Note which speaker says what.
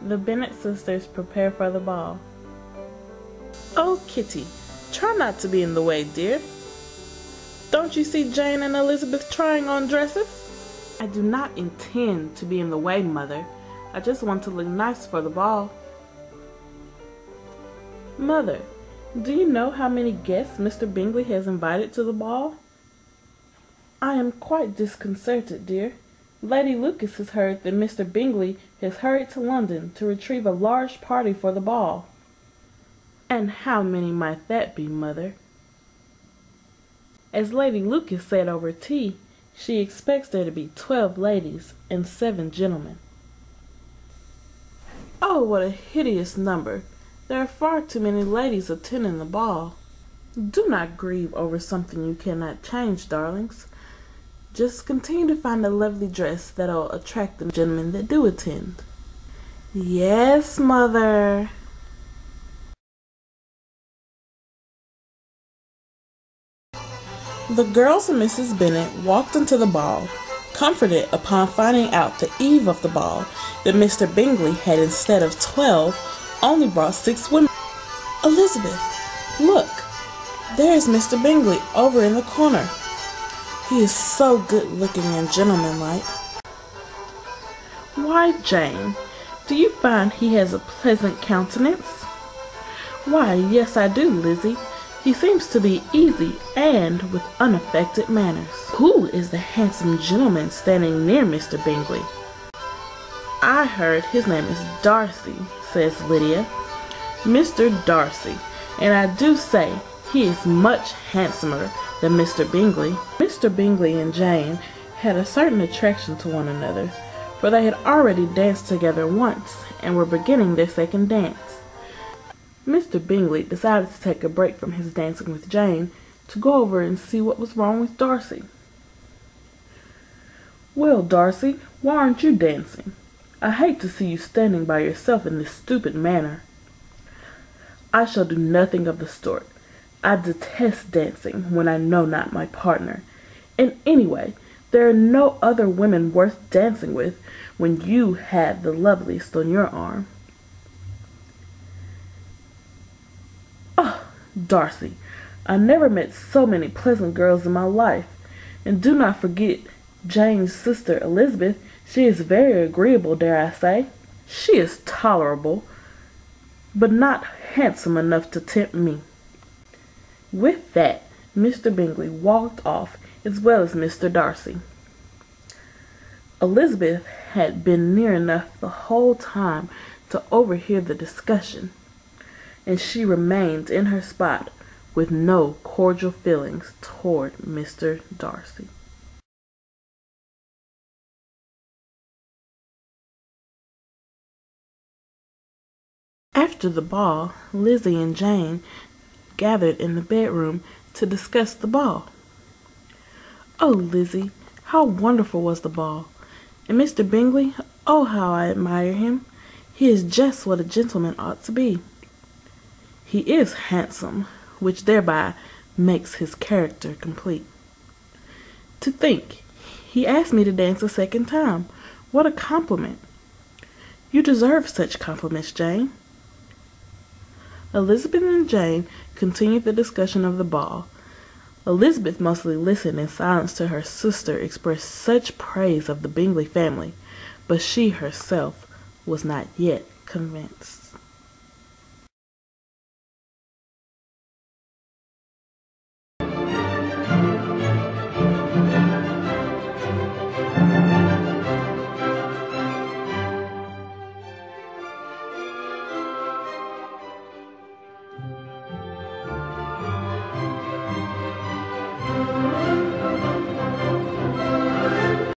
Speaker 1: The Bennet sisters prepare for the ball. Oh, Kitty, try not to be in the way, dear. Don't you see Jane and Elizabeth trying on dresses? I do not intend to be in the way, Mother. I just want to look nice for the ball. Mother, do you know how many guests Mr. Bingley has invited to the ball? I am quite disconcerted, dear. Lady Lucas has heard that Mr. Bingley has hurried to London to retrieve a large party for the ball. And how many might that be, Mother? As Lady Lucas said over tea, she expects there to be 12 ladies and 7 gentlemen. Oh, what a hideous number! There are far too many ladies attending the ball. Do not grieve over something you cannot change, darlings. Just continue to find a lovely dress that'll attract the gentlemen that do attend. Yes, Mother. The girls and Mrs. Bennet walked into the ball, comforted upon finding out the eve of the ball that Mr. Bingley had, instead of 12, only brought 6 women. Elizabeth, look, there is Mr. Bingley over in the corner. He is so good-looking and gentlemanlike. Why, Jane, do you find he has a pleasant countenance? Why, yes, I do, Lizzie. He seems to be easy and with unaffected manners. Who is the handsome gentleman standing near Mr. Bingley? I heard his name is Darcy, says Lydia. Mr. Darcy, and I do say he is much handsomer than Mr. Bingley. Mr. Bingley and Jane had a certain attraction to one another, for they had already danced together once and were beginning their second dance. Mr. Bingley decided to take a break from his dancing with Jane to go over and see what was wrong with Darcy. Well, Darcy, why aren't you dancing? I hate to see you standing by yourself in this stupid manner. I shall do nothing of the sort. I detest dancing when I know not my partner. And anyway, there are no other women worth dancing with when you have the loveliest on your arm. Oh, Darcy, I never met so many pleasant girls in my life. And do not forget Jane's sister Elizabeth. She is very agreeable, dare I say. She is tolerable, but not handsome enough to tempt me. With that, Mr. Bingley walked off, as well as Mr. Darcy. Elizabeth had been near enough the whole time to overhear the discussion, and she remained in her spot with no cordial feelings toward Mr. Darcy. After the ball, Lizzie and Jane gathered in the bedroom to discuss the ball. Oh, Lizzie, how wonderful was the ball! And Mr. Bingley, oh, how I admire him! He is just what a gentleman ought to be. He is handsome, which thereby makes his character complete. To think, he asked me to dance a second time. What a compliment! You deserve such compliments, Jane. Elizabeth and Jane continued the discussion of the ball. Elizabeth mostly listened in silence to her sister express such praise of the Bingley family, but she herself was not yet convinced.